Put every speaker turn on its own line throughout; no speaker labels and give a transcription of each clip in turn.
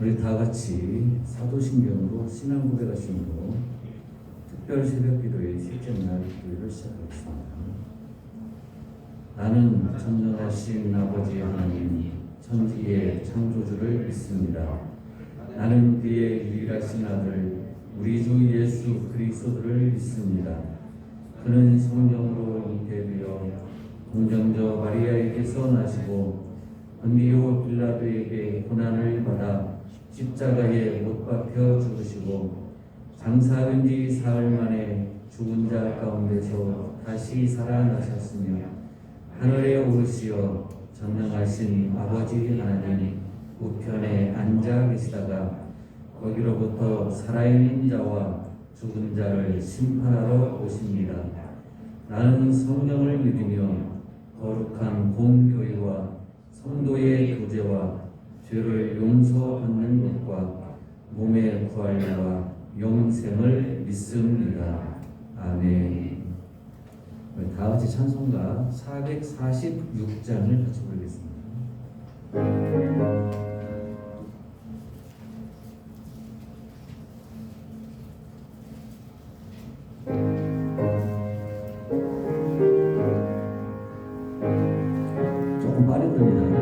우리 다 같이 사도신경으로 신앙 고백하심으로 특별 새벽기도의 셋째 날 기도를 시작하겠습니다. 나는 전능하신 아버지 하나님 천지의 창조주를 믿습니다. 나는 그의 유일하신 아들 우리 주 예수 그리스도를 믿습니다. 그는 성령으로 잉태되어 공정저 마리아에게서 나시고 본디오 빌라도에게 고난을 받아 십자가에 못 박혀 죽으시고 장사한 지 사흘 만에 죽은 자 가운데서 다시 살아나셨으며 하늘에 오르시어 전능하신 아버지 하나님 우편에 앉아 계시다가 거기로부터 살아있는 자와 죽은 자를 심판하러 오십니다. 나는 성령을 믿으며 거룩한 공교회와 성도의 교제와 죄를 용서받는 것과 몸의 부활과 영생을 믿습니다. 아멘. 다 같이 찬송가 446장을 같이 부르겠습니다. 조금 빠르게 부릅니다.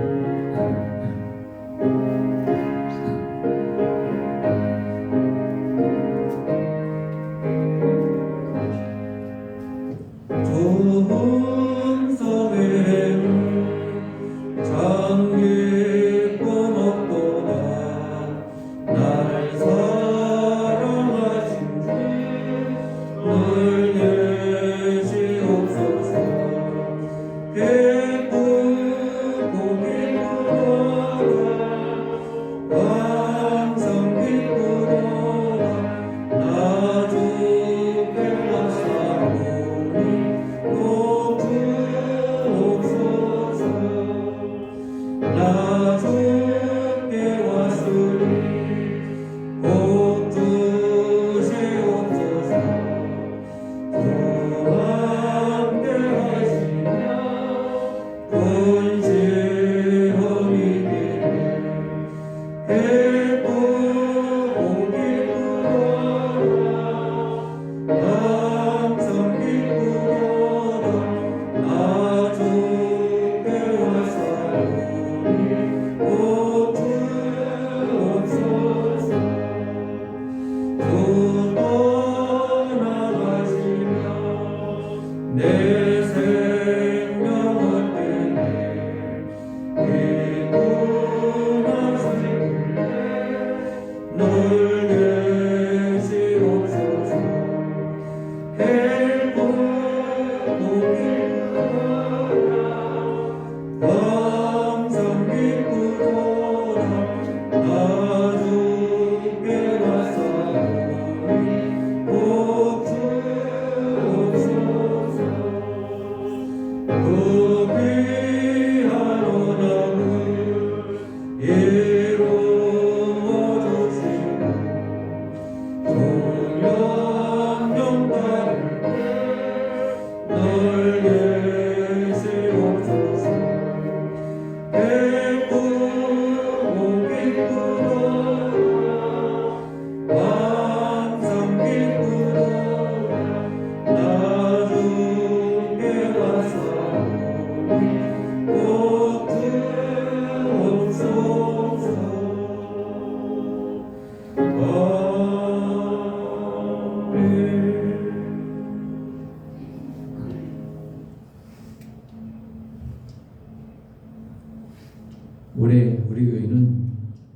올해 우리 교회는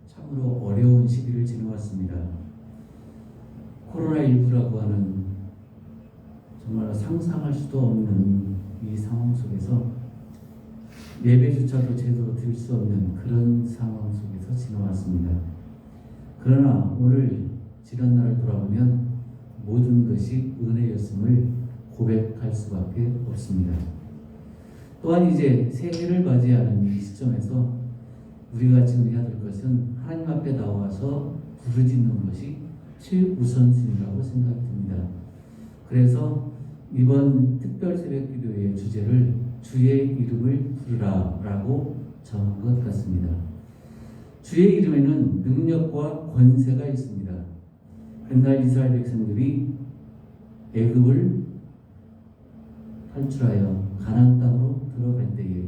참으로 어려운 시기를 지나왔습니다. 코로나19라고 하는 정말 상상할 수도 없는 이 상황 속에서 예배조차도 제대로 드릴 수 없는 그런 상황 속에서 지나왔습니다. 그러나 오늘 지난날을 돌아보면 모든 것이 은혜였음을 고백할 수밖에 없습니다. 또한 이제 새해를 맞이하는 이 시점에서 우리가 지금 해야 될 것은 하나님 앞에 나와서 부르짖는 것이 최우선순위라고 생각됩니다. 그래서 이번 특별 새벽 기도의 주제를 주의 이름을 부르라 라고 정한 것 같습니다. 주의 이름에는 능력과 권세가 있습니다. 그날 이스라엘 백성들이 애굽을 탈출하여 가나안 땅으로 들어갈 때에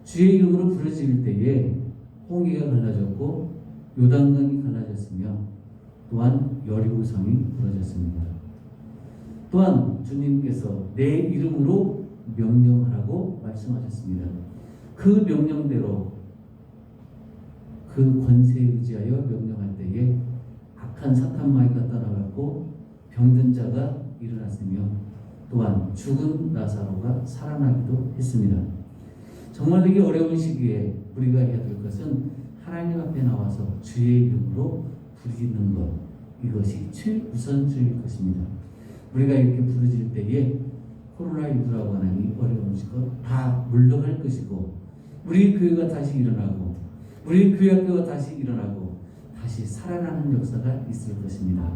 주의 이름으로 부르짖을 때에 홍해가 갈라졌고 요단강이 갈라졌으며 또한 여리고성이 부러졌습니다. 또한 주님께서 내 이름으로 명령하라고 말씀하셨습니다. 그 명령대로 그 권세에 의지하여 명령할 때에 악한 사탄 마귀가 떠나갔고 병든 자가 일어났으며 또한 죽은 나사로가 살아나기도 했습니다. 정말 이게 어려운 시기에 우리가 해야 될 것은 하나님 앞에 나와서 주의 이름으로 부르짖는 것, 이것이 최우선주일 것입니다. 우리가 이렇게 부르짖을 때에 코로나19라고 하는 이 어려운 시기가 다 물러갈 것이고 우리 교회가 다시 일어나고 우리 교회학교가 다시 일어나고 다시 살아나는 역사가 있을 것입니다.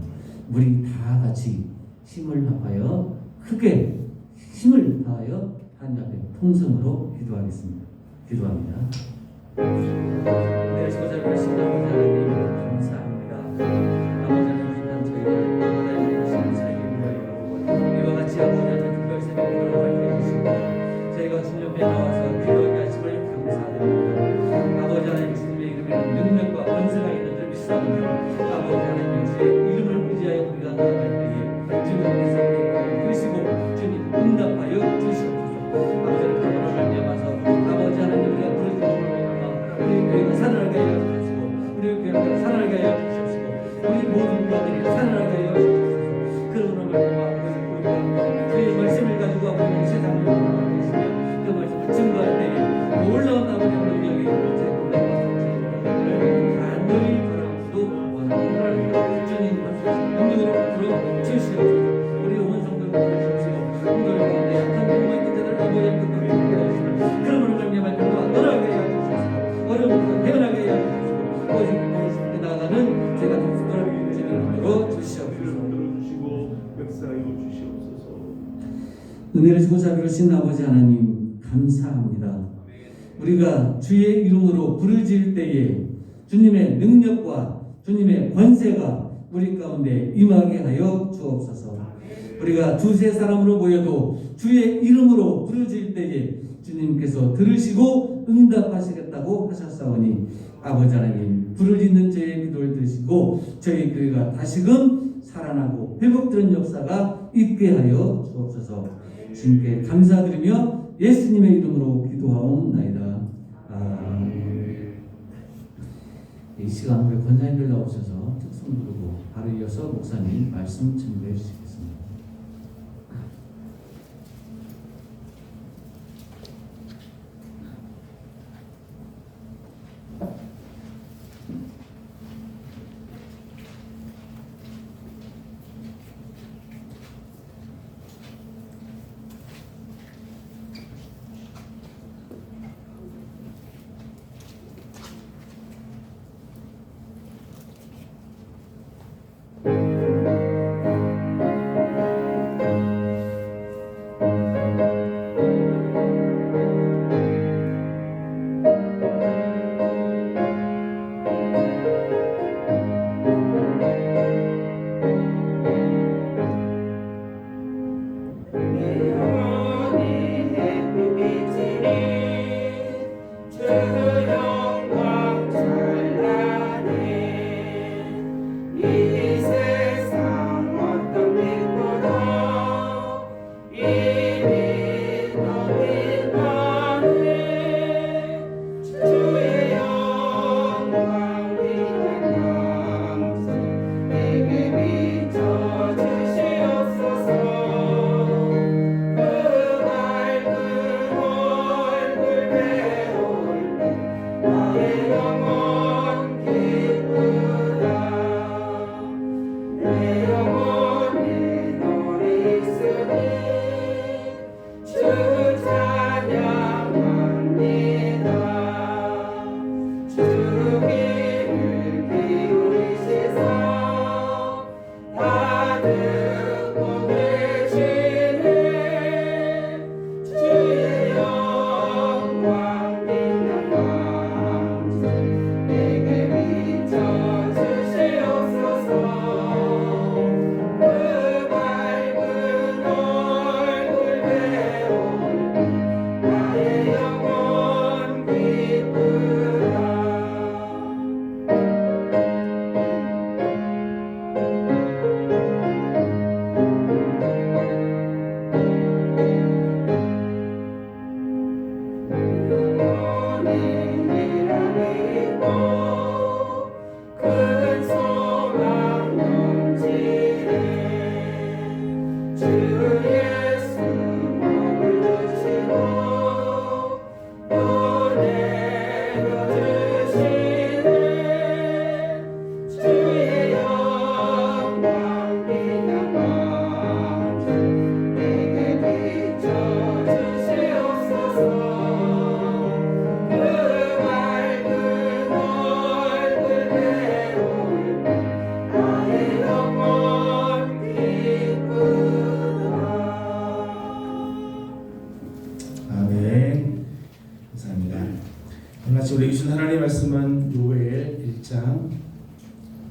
우리 다 같이 힘을 합하여 크게 힘을 다하여 하나님 앞에 통성으로 기도하겠습니다. 기도합니다. 네, 소자를 신나고 하나님 감사합니다. 아버지 하나님 난 저희를 하나님 주신 사이에 위하여 이와 같이 아버지 하나님 특별 새벽 기도를 하게 해주시고 저희가 주님 앞에 나와서 기도하게 하심을 감사드립니다. 아버지 하나님 주님의 이름에는 능력과 권세가 있는 줄 믿사옵니다. 아버지 하나님 주의 이름을 의지하여 우리가 나아갈 때에 주님께서 들으시고 주님 응답하여 주시옵소서. 아버지 하나님 말미암아서 아버지 하나님 우리가 부르짖음으로 우리 교회가 살아나게 하여 주시고 우리 교회가 살아나게 하여 주시옵시고 우리 모든 교회들이 살아나게 하여 주시옵소서. 그러므로 말미암아 주의 말씀을 가지고 아버지 세상을 돌아가시며 그 말씀을 증거할 때에 놀라운 아버지 능력이 간절히 바라고도 원합니다. 주님 능력으로 불어 주시옵소서. 우리 온 성도를 부르시옵시고 성도를 가운데 약한 병만 있는 자들 아버지 하나님 그러므로 말미암아 그들과 너라게 하여 주시옵소서. 어려움을 태어나게 하여 주시옵소서. 오직 무엇을 나아가는 제가 독수를 주님으로 주시옵소서. 은혜를 주고 자비로우신 아버지 하나님 감사합니다. 우리가 주의 이름으로 부르짖을 때에 주님의 능력과 주님의 권세가 우리 가운데 임하게 하여 주옵소서. 우리가 두세 사람으로 모여도 주의 이름으로 부르짖을 때에 주님께서 들으시고 응답하시겠다고 하셨사오니 아버지 하나님 부르짖는 저희의 기도를 들으시고 저희 교회가 다시금 살아나고 회복되는 역사가 있게 하여 주옵소서. 주님께 감사드리며 예수님의 이름으로 기도하옵나이다. 아멘. 이 시간 우리 권사님들 나오셔서 특송 부르고 바로 이어서 목사님 말씀 증거해 주시겠습니다.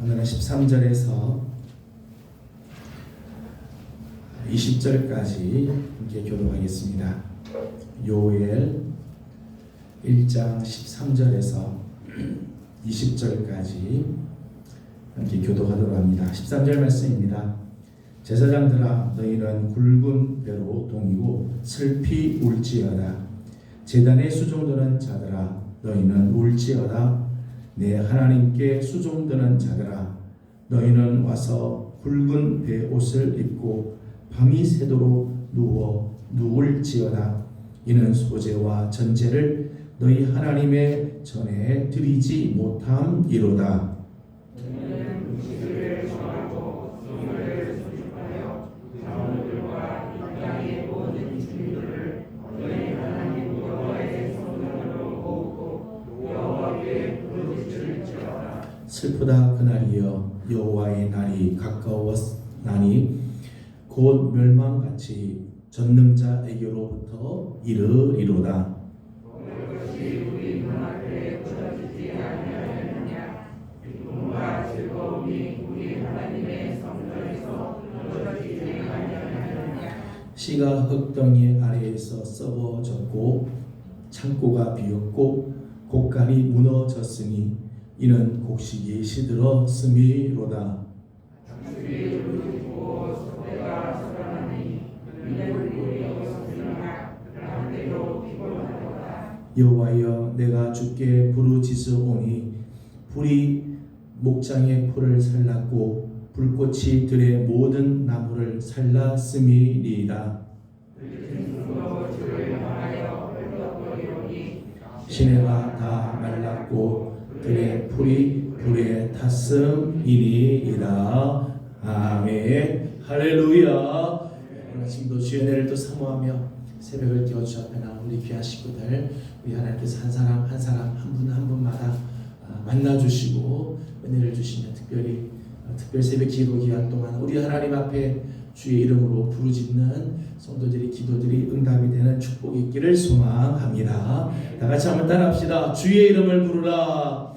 오늘은 13절에서 20절까지 함께 교독하겠습니다. 요엘 1장 13절에서 20절까지 함께 교독하도록 합니다. 13절 말씀입니다. 제사장들아 너희는 굵은 배로 동이고 슬피 울지어다. 제단에 수종드는 자들아 너희는 울지어다. 내 하나님께 수종드는 자들아 너희는 와서 굵은 배 옷을 입고 밤이 새도록 누워 누울지어다. 이는 소제와 전제를 너희 하나님의 전에 드리지 못함이로다. 슬프다 그날이여 여호와의 날이 가까웠나니 곧 멸망같이 전능자에게로부터 이르리로다. 씨가 흙덩이 아래에서 썩어졌고 창고가 비었고 곡간이 무너졌으니 이는 곡식이 시들었음이로다. 여호와여 내가 주께 부르짖으오니 불이 목장의 풀을 살랐고 불꽃이 들의 모든 나무를 살랐음이니이다. 시내가 다 말랐고 들의 풀이 불에 탔음이니이다. 아멘. 할렐루야. 오늘 아침도 주의 은혜를 또 사모하며 새벽을 깨워 주 앞에 나온 우리 귀한 식구들, 우리 하나님께서 한 사람 한 사람 한 분 한 분마다 만나주시고 은혜를 주시며 특별히 특별 새벽 기도 기간 동안 우리 하나님 앞에 주의 이름으로 부르짖는 성도들의 기도들이 응답이 되는 축복이 있기를 소망합니다. 다 같이 한번 따라합시다. 주의 이름을 부르라.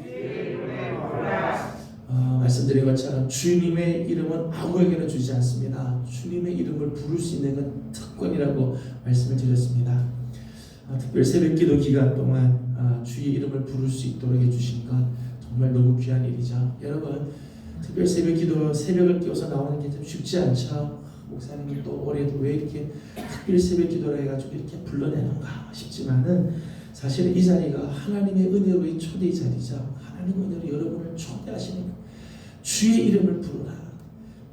말씀드린 것처럼 주님의 이름은 아무에게나 주지 않습니다. 주님의 이름을 부를 수 있는 건 특권이라고 말씀을 드렸습니다. 특별 새벽 기도 기간 동안 주의 이름을 부를 수 있도록 해주신 건 정말 너무 귀한 일이죠. 여러분 특별 새벽 기도 새벽을 깨워서 나오는 게 좀 쉽지 않죠. 목사님이 또 올해도 왜 이렇게 특별 새벽 기도를 해가지고 이렇게 불러내는가 싶지만은 사실은 이 자리가 하나님의 은혜로의 초대의 자리죠. 하나님의 은혜로 여러분을 초대하시는 주의 이름을 부르라.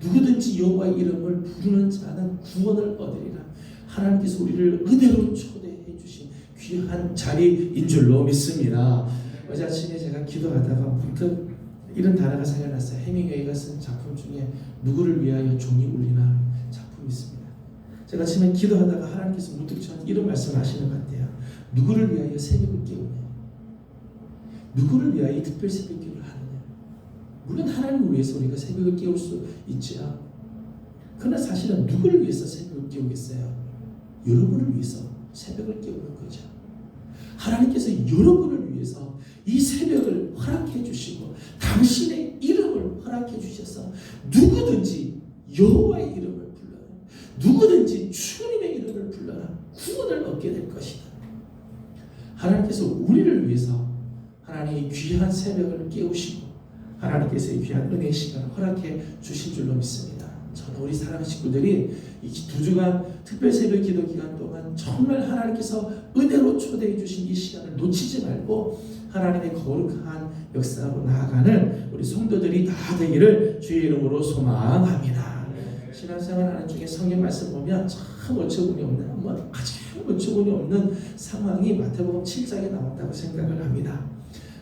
누구든지 여호와의 이름을 부르는 자는 구원을 얻으리라. 하나님께서 우리를 은혜로 초대해 주신 귀한 자리인 줄로 믿습니다. 어제 아침에 제가 기도하다가 문득 이런 단어가 생각났어요. 해밍웨이가 쓴 작품 중에 누구를 위하여 종이 울리나 작품이 있습니다. 제가 아침에 기도하다가 하나님께서 문득 저한테 이런 말씀하시는 것 같아요. 누구를 위하여 새벽을 깨우냐? 누구를 위하여 이 특별 새벽 기도를 하느냐? 물론 하나님을 위해서 우리가 새벽을 깨울 수 있죠. 그러나 사실은 누구를 위해서 새벽을 깨우겠어요? 여러분을 위해서 새벽을 깨우는 거죠. 하나님께서 여러분을 위해서 이 새벽을 허락해 주시고 당신의 이름을 허락해 주셔서 누구든지 여호와의 이름을 불러라. 누구든지 주님의 이름을 불러라. 구원을 얻게 될 것이다. 하나님께서 우리를 위해서 하나님의 귀한 새벽을 깨우시고 하나님께서 이 귀한 은혜의 시간을 허락해 주신 줄로 믿습니다. 저는 우리 사랑하는 식구들이 이 두 주간 특별 새벽 기도 기간 동안 정말 하나님께서 은혜로 초대해 주신 이 시간을 놓치지 말고 하나님의 거룩한 역사로 나아가는 우리 성도들이 다 되기를 주의 이름으로 소망합니다. 신앙생활하는 중에 성경 말씀 보면 참 어처구니 없는 가장 어처구니 없는 상황이 마태복음 7장에 나온다고 생각을 합니다.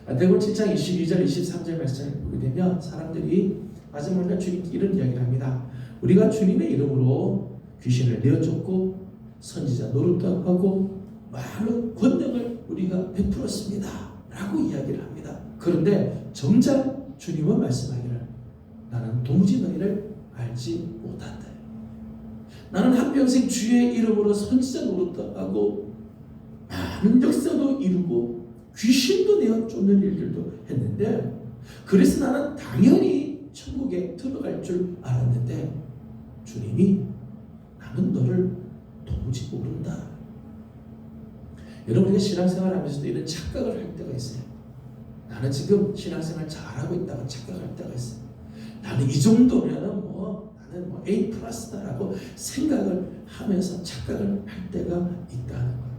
마태복음 7장 22절 23절 말씀을 보게 되면 사람들이 마지막 날 주님께 이런 이야기를 합니다. 우리가 주님의 이름으로 귀신을 내어쫓고 선지자 노릇도 하고 많은 권능을 우리가 베풀었습니다 라고 이야기를 합니다. 그런데 정작 주님은 말씀하기를 나는 도무지 너희를 알지 못한다. 나는 한평생 주의 이름으로 선지자 노릇도 하고 많은 역사도 이루고 귀신도 내어 쫓는 일들도 했는데 그래서 나는 당연히 천국에 들어갈 줄 알았는데 주님이 나는 너를 도무지 모른다. 여러분, 우리가 신앙생활 하면서도 이런 착각을 할 때가 있어요. 나는 지금 신앙생활 잘하고 있다고 착각할 때가 있어요. 나는 이 정도면은 나는 A 플러스다라고 생각을 하면서 착각을 할 때가 있다는 거예요.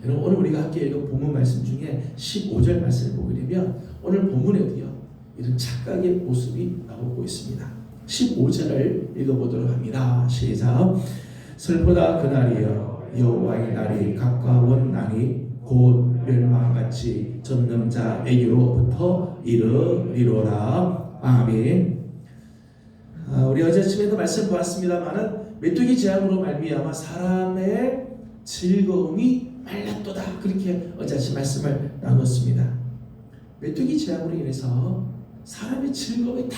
여러분, 오늘 우리가 함께 읽은 본문 말씀 중에 15절 말씀을 보게 되면 오늘 본문에도요 이런 착각의 모습이 나오고 있습니다. 15절을 읽어보도록 합니다. 시작. 슬프다 그날이여 여호와의 날이 가까운 날이 곧 멸망같이 전능자에게로부터 이르리로라. 아멘. 우리 어제 아침에도 말씀 보았습니다마는 메뚜기 재앙으로 말미암아 사람의 즐거움이 말랐도다, 그렇게 어제 아침 말씀을 나눴습니다. 메뚜기 재앙으로 인해서 사람의 즐거움이 다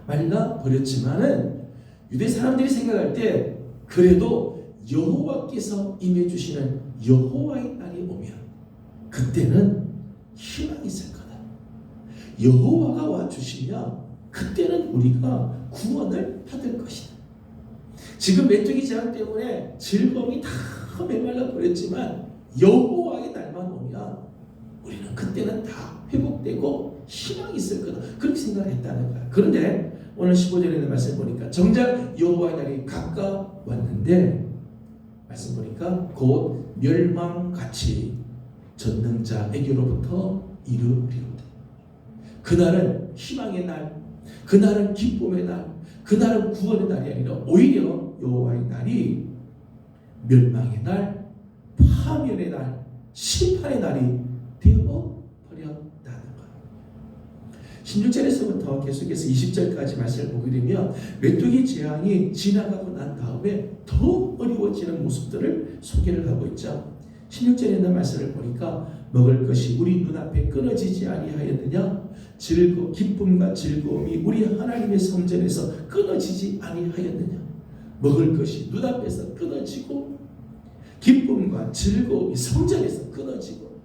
말라버렸지만은 유대 사람들이 생각할 때 그래도 여호와께서 임해주시는 여호와의 날이 오면 그때는 희망이 있을 거다. 여호와가 와주시면 그때는 우리가 구원을 받을 것이다. 지금 메뚜기 재앙 때문에 즐거움이 다 메말라 버렸지만 여호와의 날만 오면 우리는 그때는 다 회복되고 희망이 있을 거다, 그렇게 생각을 했다는 거야. 그런데 오늘 15절에 있는 말씀 보니까 정작 여호와의 날이 가까웠는데 말씀 보니까 곧 멸망같이 전능자에게로부터 이르리로다. 그날은 희망의 날, 그날은 기쁨의 날, 그날은 구원의 날이 아니라 오히려 여호와의 날이 멸망의 날, 파멸의 날, 심판의 날이 되어버렸다는 것. 16절에서부터 계속해서 20절까지 말씀을 보게 되면 메뚜기 재앙이 지나가고 난 다음에 더 어려워지는 모습들을 소개를 하고 있죠. 16절에 있는 말씀을 보니까 먹을 것이 우리 눈앞에 끊어지지 아니하였느냐? 기쁨과 즐거움이 우리 하나님의 성전에서 끊어지지 아니하였느냐? 먹을 것이 눈앞에서 끊어지고 기쁨과 즐거움이 성전에서 끊어지고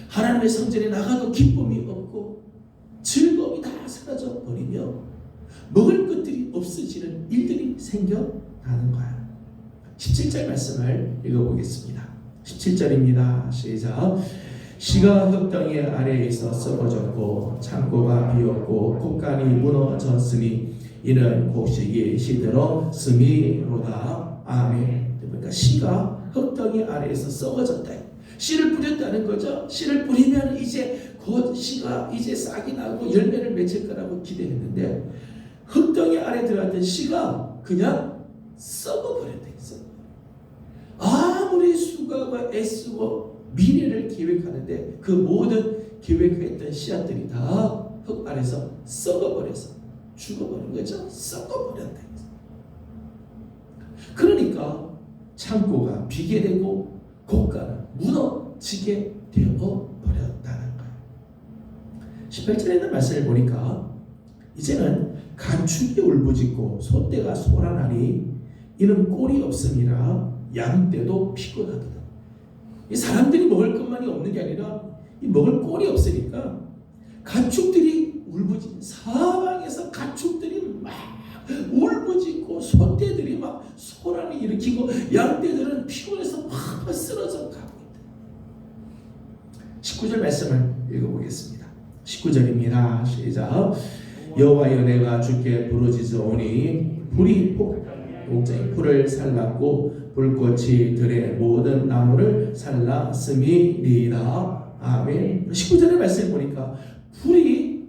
하나님의 성전에 나가도 기쁨이 없고 즐거움이 다 사라져 버리며 먹을 것들이 없어지는 일들이 생겨나는 거야. 17절 말씀을 읽어보겠습니다. 17절입니다. 시작. 씨가 흙덩이 아래에 있어 썩어졌고 창고가 비었고 곡간이 무너졌으니 이는 곡식이 시들었음이로다. 아멘. 그러니까 씨가 흙덩이 아래에서 썩어졌다. 씨를 뿌렸다는 거죠. 씨를 뿌리면 이제 곧 씨가 이제 싹이 나고 열매를 맺을 거라고 기대했는데 흙덩이 아래 들어갔던 씨가 그냥 썩어버렸다. 아무리 수고하고 애쓰고 미래를 계획하는데 그 모든 계획했던 씨앗들이 다 흙 아래서 썩어버려서 죽어버린 거죠. 썩어버렸다. 그러니까 창고가 비게 되고 곡간은 무너지게 되어버렸다는 거예요. 18절에 있는 말씀을 보니까 이제는 가축이 울부짖고 소떼가 소란하니 이는 꼴이 없음이라 양떼도 피곤하도다. 이 사람들이 먹을 것만이 없는 게 아니라 이 먹을 꼴이 없으니까 가축들이 울부짖, 사방에서 가축들이 막 울부짖고 소떼들이 막 소란을 일으키고 양떼들은 피곤해서 막 쓰러져 가고 있다. 19절 말씀을 읽어보겠습니다. 19절입니다. 시작. 여호와여 내가 주께 부르짖으오니 불이 목장이 풀을 살랐고 불꽃이 들의 모든 나무를 살랐음이니이다. 아멘. 19절의 말씀을 보니까 불이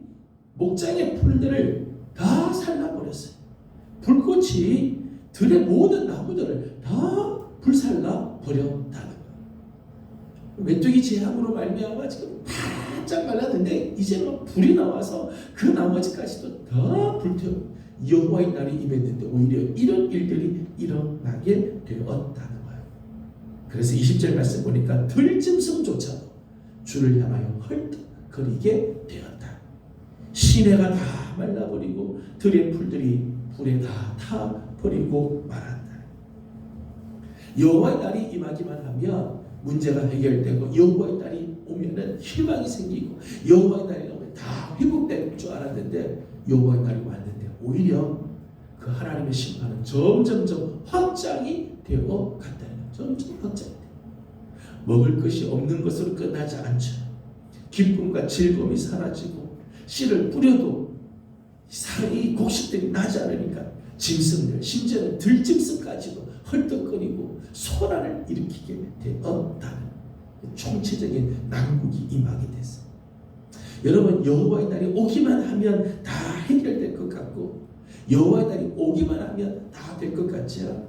목장의 풀들을 다 살라버렸어요. 불꽃이 들의 모든 나무들을 다 불살라 버렸다는 거예요. 메뚜기 재앙으로 말미암아 지금 바짝 말랐는데 이제 막 불이 나와서 그 나머지까지도 다 불태워 여호와의 날이 임했는데 오히려 이런 일들이 일어나게 되었다는 거예요. 그래서 20절 말씀 보니까 들짐승조차도 주를 향하여 헐떡거리게 되었다. 시내가 다 말라버리고 들의 풀들이 불에 다 타버리고 말았다. 여호와의 날이 임하기만 하면 문제가 해결되고 여호와의 날이 오면은 희망이 생기고 여호와의 날이 오면 다 회복될 줄 알았는데 여호와의 날이 왔는데 오히려 그 하나님의 심판은 점점점 확장이 되어 갔다는 거예요. 점점 확장이 돼요. 먹을 것이 없는 것으로 끝나지 않죠. 기쁨과 즐거움이 사라지고 씨를 뿌려도 이 곡식들이 나지 않으니까 짐승들, 심지어는 들짐승까지도 헐떡거리고 소란을 일으키게 되었다는 총체적인 난국이 임하게 됐어요. 여러분, 여호와의 날이 오기만 하면 다 해결될 것 같고 여호와의 날이 오기만 하면 다 될 것 같죠.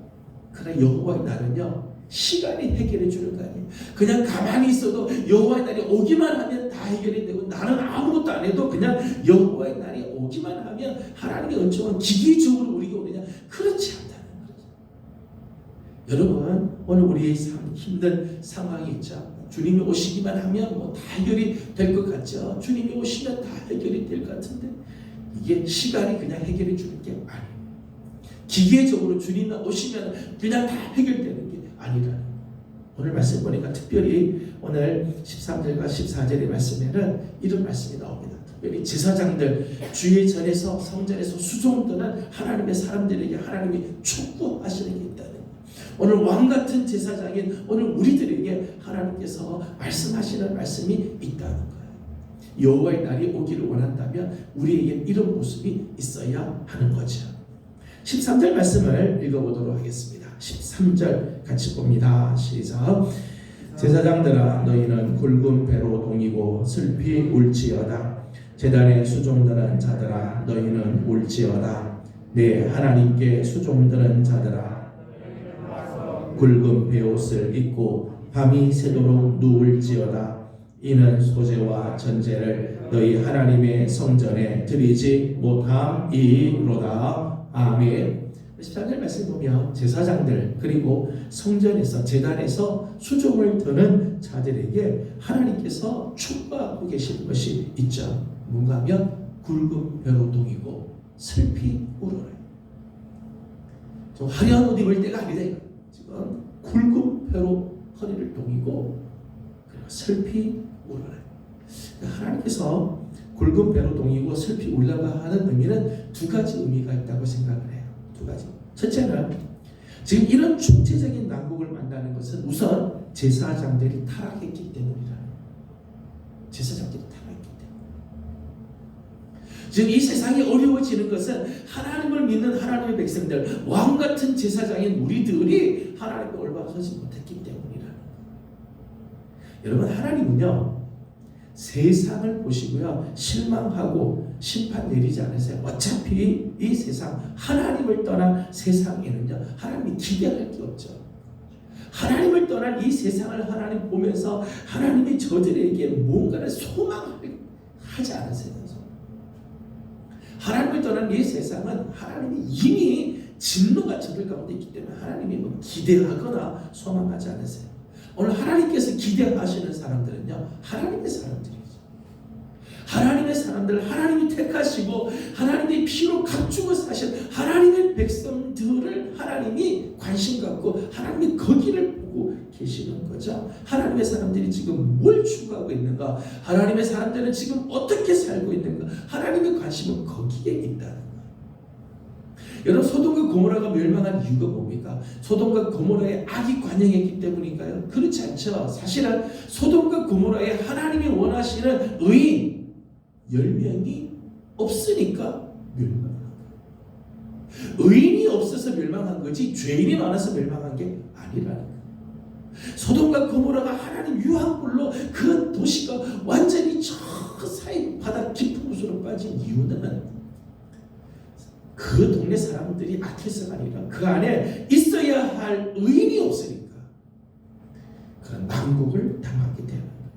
그러나 여호와의 날은요, 시간이 해결해 주는 거 아니에요. 그냥 가만히 있어도 여호와의 날이 오기만 하면 다 해결이 되고 나는 아무것도 안 해도 그냥 여호와의 날이 오기만 하면 하나님의 은총은 기계적으로 우리에게 오느냐? 그렇지 않다는 거죠. 여러분, 오늘 우리의 힘든 상황이 있죠. 주님이 오시기만 하면 뭐 다 해결이 될 것 같죠. 주님이 오시면 다 해결이 될 것 같은데 이게 시간이 그냥 해결해 주는 게 아니에요. 기계적으로 주님이 오시면 그냥 다 해결되는 게 아니라는 거예요. 오늘 말씀 보니까 특별히 오늘 13절과 14절의 말씀에는 이런 말씀이 나옵니다. 특별히 제사장들, 주의 전에서 성전에서 수종드는 하나님의 사람들에게 하나님이 촉구하시는 게 있다는 거예요. 오늘 왕같은 제사장인 오늘 우리들에게 하나님께서 말씀하시는 말씀이 있다는 거예요. 여호와의 날이 오기를 원한다면 우리에게 이런 모습이 있어야 하는 거죠. 13절 말씀을 읽어보도록 하겠습니다. 13절 같이 봅니다. 시작. 제사장들아, 너희는 굵은 배로 동이고 슬피 울지어다. 제단에 수종드는 자들아, 너희는 울지어다. 내 하나님께 수종드는 자들아, 굵은 베옷을 입고 밤이 새도록 누울지어다. 이는 소제와 전제를 너희 하나님의 성전에 드리지 못함이로다. 아멘. 13절 말씀 보면 제사장들 그리고 성전에서 제단에서 수종을 드는 자들에게 하나님께서 축복하고 계시는 것이 있죠. 뭔가 하면 굵은 배로 동이고 슬피 울어라. 좀 화려한 옷 입을 때가 아니다. 지금 굵은 배로 허리를 동이고 그리고 슬피 울어라. 하나님께서 굵은 배로 동이고 슬피 울라가 하는 의미는 두 가지 의미가 있다고 생각을 해요. 두 가지. 첫째는 지금 이런 총체적인 난국을 만나는 것은 우선 제사장들이 타락했기 때문이라는 거예요. 제사장들이 타락했기 때문에. 지금 이 세상이 어려워지는 것은 하나님을 믿는 하나님의 백성들, 왕같은 제사장인 우리들이 하나님께 올바르지 못했기 때문이라는 거예요. 여러분, 하나님은요 세상을 보시고요 실망하고 심판 내리지 않으세요. 어차피 이 세상, 하나님을 떠난 세상에는요 하나님이 기대할 게 없죠. 하나님을 떠난 이 세상을 하나님 보면서 하나님이 저들에게 뭔가를 소망하지 않으세요. 하나님을 떠난 이 세상은 하나님이 이미 진노가 저들 가운데 있기 때문에 하나님이 뭐 기대하거나 소망하지 않으세요. 오늘 하나님께서 기대하시는 사람들은요 하나님의 사람들이죠. 하나님의 사람들, 하나님이 택하시고 하나님의 피로 값주고 사신 하나님의 백성들을 하나님이 관심 갖고 하나님이 거기를 보고 계시는 거죠. 하나님의 사람들이 지금 뭘 추구하고 있는가, 하나님의 사람들은 지금 어떻게 살고 있는가, 하나님의 관심은 거기에 있다는 거예요. 여러분, 소돔과 고모라가 멸망한 이유가 뭡니까? 소돔과 고모라의 악이 관영했기 때문인가요? 그렇지 않죠. 사실은 소돔과 고모라에 하나님이 원하시는 의인 10명이 없으니까 멸망한 거예요. 의인이 없어서 멸망한 거지 죄인이 많아서 멸망한 게 아니라는 거예요. 소돔과 고모라가 하나님 유황불로 그 도시가 완전히 저 사이 바다 깊은 곳으로 빠진 이유는 그 동네 사람들이 악해서가 아니라 그 안에 있어야 할 의인이 없으니까 그런 난국을 당하게 되는 거예요.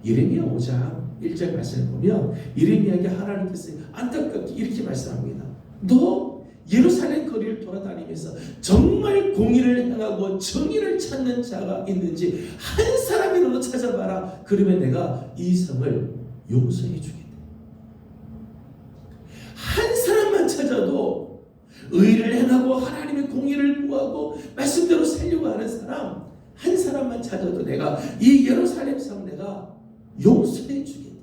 예레미야 5장 1절 말씀을 보면 예레미야에게 하나님께서 안타깝게 이렇게 말씀합니다. 너 예루살렘 거리를 돌아다니면서 정말 공의를 행하고 정의를 찾는 자가 있는지 한 사람이라도 찾아봐라. 그러면 내가 이 성을 용서해 주겠다. 한 사람만 찾아도 의를 행하고 하나님의 공의를 구하고 말씀대로 살려고 하는 사람 한 사람만 찾아도 내가 이 예루살렘 성 내가 용서해 주겠다.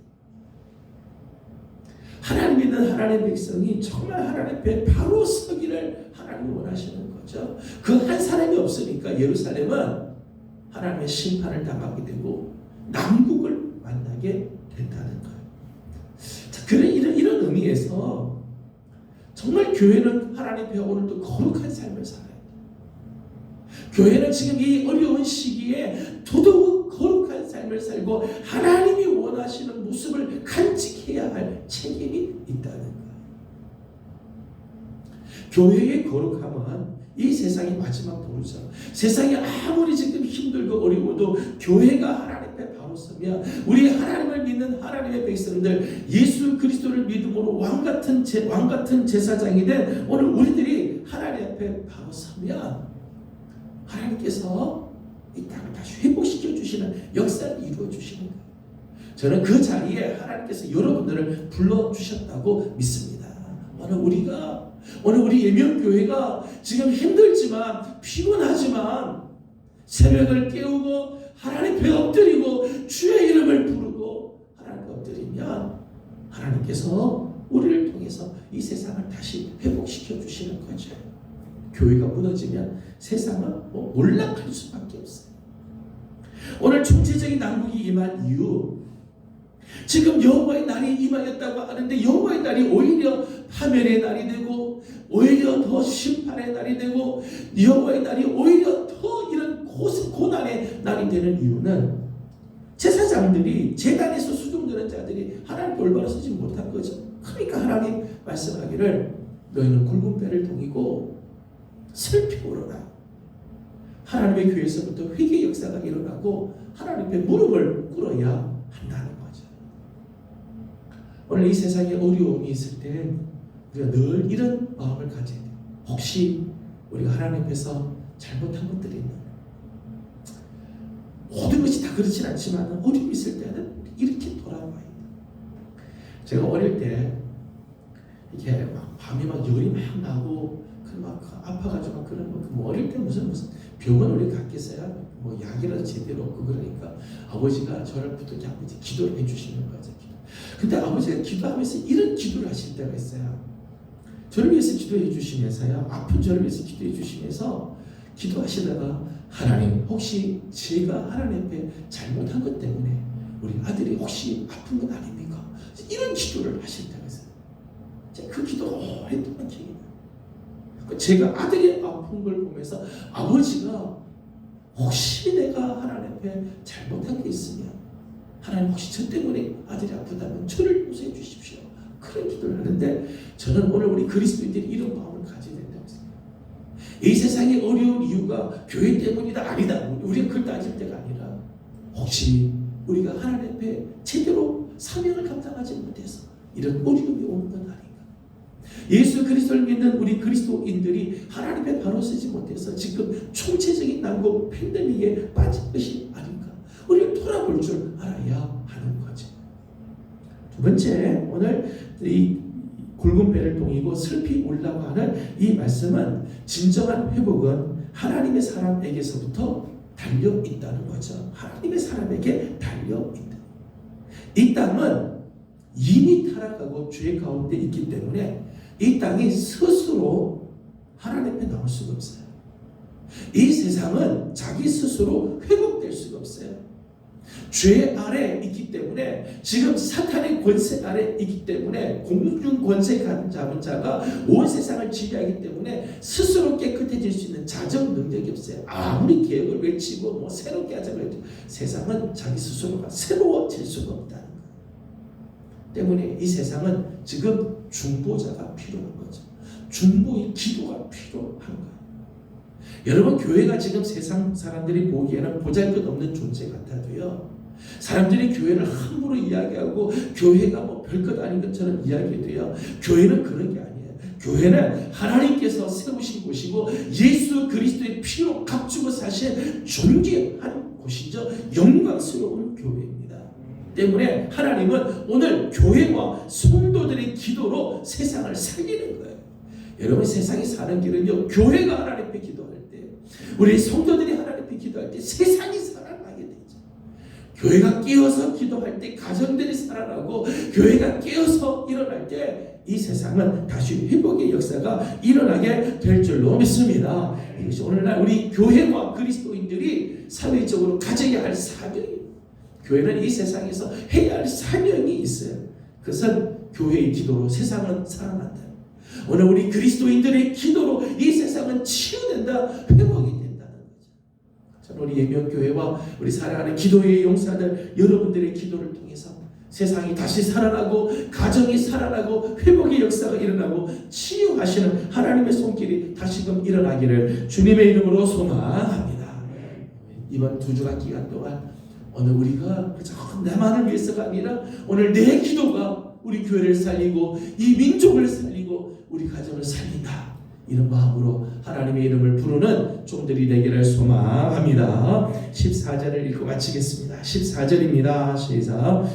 하나님 믿는 하나님의 백성이 정말 하나님 앞에 바로 서기를 하나님이 원하시는 거죠. 그 한 사람이 없으니까 예루살렘은 하나님의 심판을 당하게 되고 남국을 만나게 된다는 거예요. 자, 이런 의미에서 정말 교회는 하나님 앞에 오늘도 거룩한 삶을 살아야 돼요. 교회는 지금 이 어려운 시기에 더더욱 거룩한 삶을 살고 하나님이 원하시는 모습을 간직해야 할 책임이 있다는 거예요. 교회의 거룩함은 이 세상의 마지막 보루죠. 세상이 아무리 지금 힘들고 어려워도 교회가 하나님 앞에 바로 서면 우리 하나님을 믿는 하나님의 백성들, 예수 그리스도를 믿음으로 왕같은 제사장이 된 오늘 우리들이 하나님 앞에 바로 서면 하나님께서 이 땅을 다시 회복시켜 주시는 역사를 이루어 주시는 거예요. 저는 그 자리에 하나님께서 여러분들을 불러주셨다고 믿습니다. 오늘 우리 예명교회가 지금 힘들지만 피곤하지만 새벽을 깨우고 하나님 앞에 엎드리고 주의 이름을 부르고 하나님 앞에 엎드리면 하나님께서 우리를 통해서 이 세상을 다시 회복시켜 주시는 거죠. 교회가 무너지면 세상은 몰락할 수밖에 없어요. 오늘 총체적인 난국이 임한 이유, 지금 여호와의 날이 임하였다고 하는데 여호와의 날이 오히려 파멸의 날이 되고 오히려 더 심판의 날이 되고 여호와의 날이 오히려 더 이런 고난의 날이 되는 이유는 제사장들이 제단에서 수종드는 자들이 하나님 올바로 서지 못한 거죠. 그러니까 하나님 말씀하기를 너희는 굵은 배를 동이고 슬피 울어라. 하나님의 교회에서부터 회개 역사가 일어나고 하나님의 무릎을 꿇어야 한다는 거죠. 오늘 이 세상에 어려움이 있을 때 우리가 늘 이런 마음을 가져야 돼요. 혹시 우리가 하나님 앞에서 잘못한 것들이 있나? 모든 것이 다 그렇진 않지만 어려움이 있을 때는 이렇게 돌아와야 돼요. 제가 어릴 때 이렇게 막 밤에 막 열이 막 나고 막 아파가지고 그런 거 어릴 때 무슨 병원 우리 갔겠어요? 뭐 약이라도 제대로 없고 그러니까 아버지가 저를 부탁해 아버지 기도를 해주시는 거죠. 근데 아버지가 기도하면서 이런 기도를 하실 때가 있어요. 저를 위해서 기도해 주시면서요. 아픈 저를 위해서 기도해 주시면서 기도하시다가 하나님 혹시 제가 하나님 앞에 잘못한 것 때문에 우리 아들이 혹시 아픈 건 아닙니까? 이런 기도를 하실 때가 있어요. 제가 그 기도가 오랫동안 기억이 나요. 제가 아들이 아픈 걸 보면서 아버지가 혹시 내가 하나님 앞에 잘못한 게 있으면 하나님 혹시 저 때문에 아들이 아프다면 저를 용서해 주십시오. 그런 기도를 하는데 저는 오늘 우리 그리스도인들이 이런 마음을 가져야 된다고 생각해요. 이 세상에 어려운 이유가 교회 때문이다 아니다. 우리가 그걸 따질 때가 아니라 혹시 우리가 하나님 앞에 제대로 사명을 감당하지 못해서 이런 어려움이 오는 건 아닌가. 예수 그리스도를 믿는 우리 그리스도인들이 하나님 앞에 바로 서지 못해서 지금 총체적인 난국 팬데믹에 빠진 것이 아닌가. 우리를 돌아볼 줄 알아야 하는 거죠. 두 번째, 오늘 이 굵은 배를 동이고 슬피 울라고 하는 이 말씀은 진정한 회복은 하나님의 사람에게서부터 달려 있다는 거죠. 하나님의 사람에게 달려 있다. 이 땅은 이미 타락하고 죄 가운데 있기 때문에 이 땅이 스스로 하나님 앞에 나올 수가 없어요. 이 세상은 자기 스스로 회복될 수가 없어요. 죄 아래 있기 때문에 지금 사탄의 권세 아래 있기 때문에 공중 권세 잡은 자가 온 세상을 지배하기 때문에 스스로 깨끗해질 수 있는 자정 능력이 없어요. 아무리 개혁을 외치고 새롭게 하자고 해도 세상은 자기 스스로가 새로워질 수가 없다는 거예요. 때문에 이 세상은 지금 중보자가 필요한 거죠. 중보의 기도가 필요한 거예요. 여러분, 교회가 지금 세상 사람들이 보기에는 보잘것없는 존재 같아도요, 사람들이 교회를 함부로 이야기하고 교회가 별것 아닌 것처럼 이야기해도요, 교회는 그런 게 아니에요. 교회는 하나님께서 세우신 곳이고 예수 그리스도의 피로 값주고 사신 존귀한 곳이죠. 영광스러운 교회입니다. 때문에 하나님은 오늘 교회와 성도들의 기도로 세상을 살리는 거예요. 여러분, 세상이 사는 길은요, 교회가 하나님 앞에 기도할 때, 우리 성도들이 하나님 앞에 기도할 때 세상이 살아나게 되죠. 교회가 깨어서 기도할 때 가정들이 살아나고 교회가 깨어서 일어날 때 이 세상은 다시 회복의 역사가 일어나게 될 줄로 믿습니다. 이것이 오늘날 우리 교회와 그리스도인들이 사회적으로 가져야 할 사명이에요. 교회는 이 세상에서 해야 할 사명이 있어요. 그것은 교회의 기도로 세상은 살아난다. 오늘 우리 그리스도인들의 기도로 이 세상은 치유된다, 회복이 된다는 거죠. 저는 우리 예명교회와 우리 사랑하는 기도의 용사들 여러분들의 기도를 통해서 세상이 다시 살아나고 가정이 살아나고 회복의 역사가 일어나고 치유하시는 하나님의 손길이 다시금 일어나기를 주님의 이름으로 소망합니다. 이번 2주간 기간 동안 오늘 우리가 나만을 위해서가 아니라 오늘 내 기도가 우리 교회를 살리고 이 민족을 살리고 우리 가정을 살린다, 이런 마음으로 하나님의 이름을 부르는 종들이 되기를 소망합니다. 14절을 읽고 마치겠습니다. 14절입니다. 시작.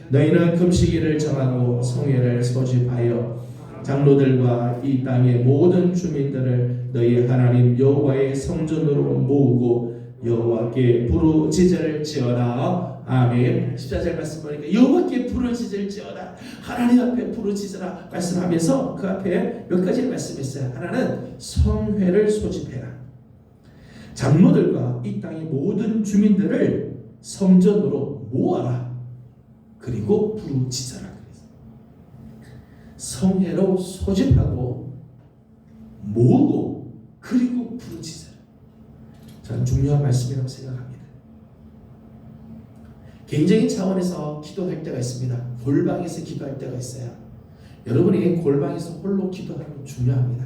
너희는 금식일을 정하고 성회를 소집하여 장로들과 이 땅의 모든 주민들을 너희 하나님 여호와의 성전으로 모으고 여호와께 부르짖을 지어라. 아멘. 14절 말씀 보니까 여호와께 부르짖을 지어라, 하나님 앞에 부르짖으라 말씀하면서 그 앞에 몇 가지 말씀했어요. 하나는 성회를 소집해라. 장로들과 이 땅의 모든 주민들을 성전으로 모아라. 그리고 부르짖어라. 성회로 소집하고 모으고 그리고 부르짖어라. 저는 중요한 말씀이라고 생각합니다. 개인적인 차원에서 기도할 때가 있습니다. 골방에서 기도할 때가 있어요. 여러분이 골방에서 홀로 기도하는 건 중요합니다.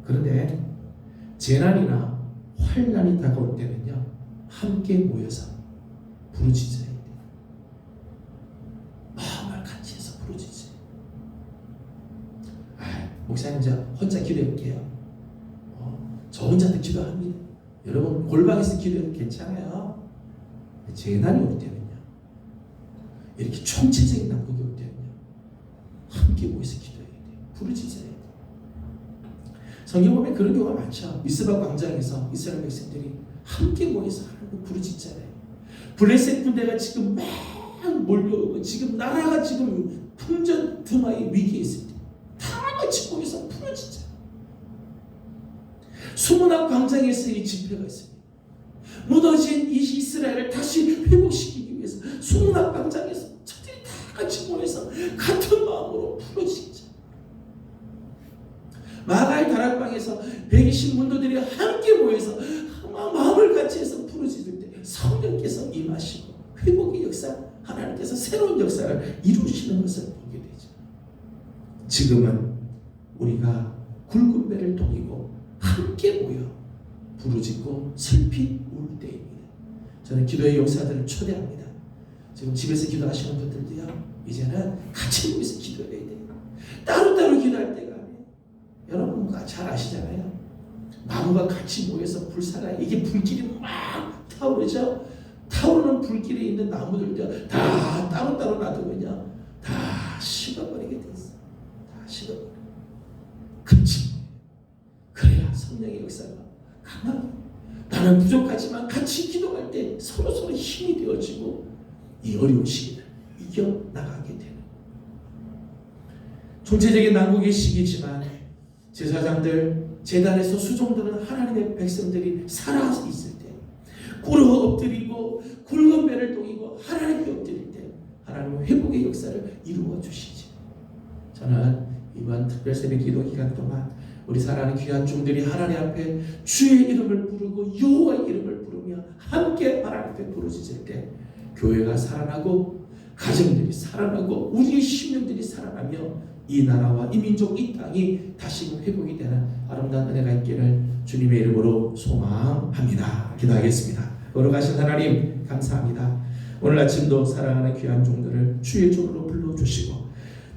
그런데 재난이나 환난이 다가올 때는요, 함께 모여서 부르짖어야 돼요. 마음을 같이 해서 부르짖어요. 목사님 저 혼자 기도할게요. 저 혼자도 기도합니다. 여러분 골방에서 기도해도 괜찮아요. 재난이 올 때는요, 이렇게 총체적인 난국이 올 때는요, 함께 모여서 기도해야 돼요. 부르짖어야 돼요. 성경 보면 그런 경우가 많죠. 미스바 광장에서 이스라엘 백성들이 함께 모여서 하나님을 부르짖잖아요. 블레셋 군대가 지금 막 몰려오고 지금 나라가 지금 풍전 드마의 위기에 있을 때 다 같이 모여서 부르짖잖아요. 수문학 광장에서 이 집회가 있습니다. 무너진 이 이스라엘을 다시 회복시키기 위해서 수문학 광장에서 저들이 다 같이 모여서 같은 마음으로 부르짖죠. 마가의 다락방에서 120 문도들이 함께 모여서 마음을 같이 해서 부르짖을 때 성령께서 임하시고 회복의 역사, 하나님께서 새로운 역사를 이루시는 것을 보게 되죠. 지금은 우리가 굵은 배를 동이고 함께 모여 부르짖고 슬피 울 때입니다. 저는 기도의 용사들을 초대합니다. 지금 집에서 기도하시는 분들도요, 이제는 같이 모여서 기도해야 돼요. 따로따로 기도할 때가 아니에요. 여러분과 잘 아시잖아요. 나무가 같이 모여서 불사가, 이게 불길이 막 타오르죠. 타오르는 불길에 있는 나무들도 다 따로따로 놔두면요, 다 식어버리게 됐어. 다 식어버려. 그치? 그래야 성령의 역사가 강하게, 나는 부족하지만 같이 기도할 때 서로서로 힘이 되어지고 이 어려운 시기를 이겨나가게 되는, 총체적인 난국의 시기지만 제사장들, 제단에서 수종드는 하나님의 백성들이 살아 있을 때, 꿇어 엎드리고 굵은 배를 동이고 하나님께 엎드릴 때 하나님은 회복의 역사를 이루어 주시지. 저는 이번 특별 새벽 기도 기간 동안 우리 사랑하는 귀한 종들이 하나님 앞에 주의 이름을 부르고 여호와의 이름을 부르며 함께 하나님 앞에 부르짖을 때 교회가 살아나고 가정들이 살아나고 우리의 심령들이 살아나며 이 나라와 이 민족, 이 땅이 다시금 회복이 되는 아름다운 은혜가 있기를 주님의 이름으로 소망합니다. 기도하겠습니다. 걸어가신 하나님 감사합니다. 오늘 아침도 사랑하는 귀한 종들을 주의 종으로 불러주시고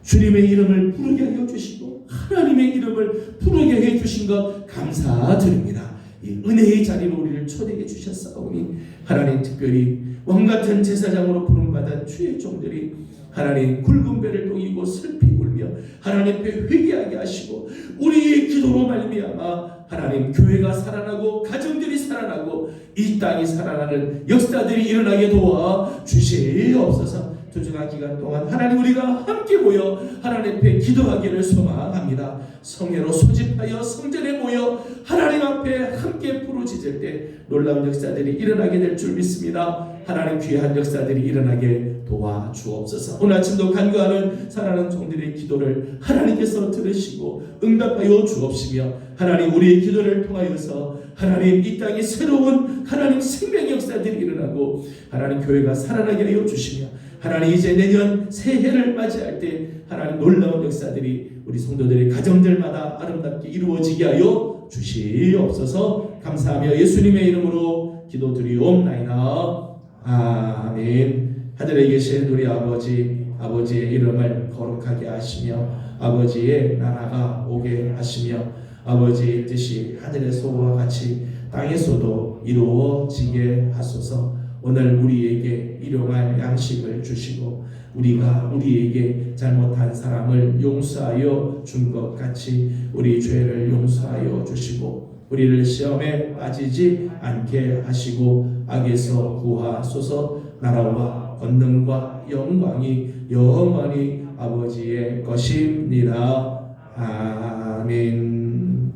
주님의 이름을 부르게 하여 주시고 하나님의 이름을 부르게 해 주신 것 감사드립니다. 이 은혜의 자리로 우리를 초대해 주셨사오니 하나님, 특별히 왕같은 제사장으로 부름받은 주의 종들이 하나님 굵은 배를 동이고 슬피 울며 하나님 앞에 회개하게 하시고 우리의 기도로 말미암아 하나님 교회가 살아나고 가정들이 살아나고 이 땅이 살아나는 역사들이 일어나게 도와 주시옵소서. 소중한 기간 동안 하나님 우리가 함께 모여 하나님 앞에 기도하기를 소망합니다. 성회로 소집하여 성전에 모여 하나님 앞에 함께 부르짖을 때 놀라운 역사들이 일어나게 될 줄 믿습니다. 하나님 귀한 역사들이 일어나게 도와주옵소서. 오늘 아침도 간구하는 사랑하는 종들의 기도를 하나님께서 들으시고 응답하여 주옵시며 하나님 우리의 기도를 통하여서 하나님 이 땅에 새로운 하나님 생명의 역사들이 일어나고 하나님 교회가 살아나게 하여 주시며 하나님 이제 내년 새해를 맞이할 때 하나님 놀라운 역사들이 우리 성도들의 가정들마다 아름답게 이루어지게 하여 주시옵소서. 감사하며 예수님의 이름으로 기도드리옵나이다. 아멘. 하늘에 계신 우리 아버지의 이름을 거룩하게 하시며 아버지의 나라가 오게 하시며 아버지의 뜻이 하늘에서와 같이 땅에서도 이루어지게 하소서. 오늘 우리에게 일용할 양식을 주시고 우리가 우리에게 잘못한 사람을 용서하여 준 것 같이 우리 죄를 용서하여 주시고 우리를 시험에 빠지지 않게 하시고 악에서 구하소서. 나라와 권능과 영광이 영원히 아버지의 것입니다. 아멘.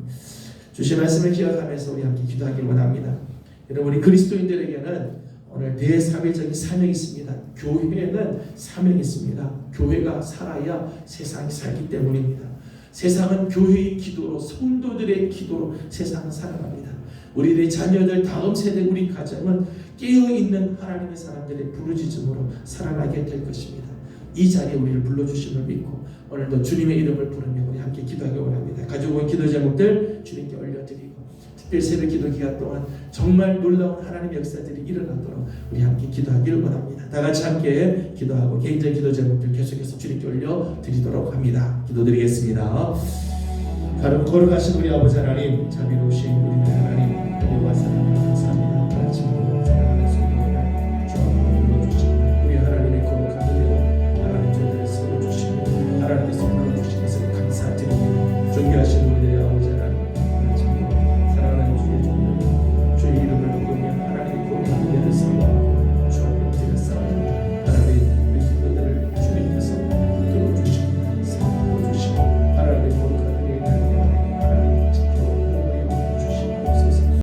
주신 말씀을 기억하면서 우리 함께 기도하기 원합니다. 여러분 우리 그리스도인들에게는 오늘 대사회적인 사명이 있습니다. 교회는 사명이 있습니다. 교회가 살아야 세상이 살기 때문입니다. 세상은 교회의 기도로 성도들의 기도로 세상은 살아갑니다. 우리의 자녀들 다음 세대 우리 가정은 깨어있는 하나님의 사람들의 부르짖음으로 살아나게 될 것입니다. 이 자리에 우리를 불러주심을 믿고 오늘도 주님의 이름을 부르며 우리 함께 기도하기 원합니다. 가지고 온 기도 제목들 주님께 올려드리고 특별 새벽 기도 기간 동안 정말 놀라운 하나님의 역사들이 일어나도록 우리 함께 기도하기를 원합니다. 다 같이 함께 기도하고 개인적인 기도 제목들 계속해서 주님께 올려드리도록 합니다. 기도드리겠습니다. 거룩하신 우리 아버지 하나님, 자비로우신 우리 하나님, 은혜와 사랑 감사합니다.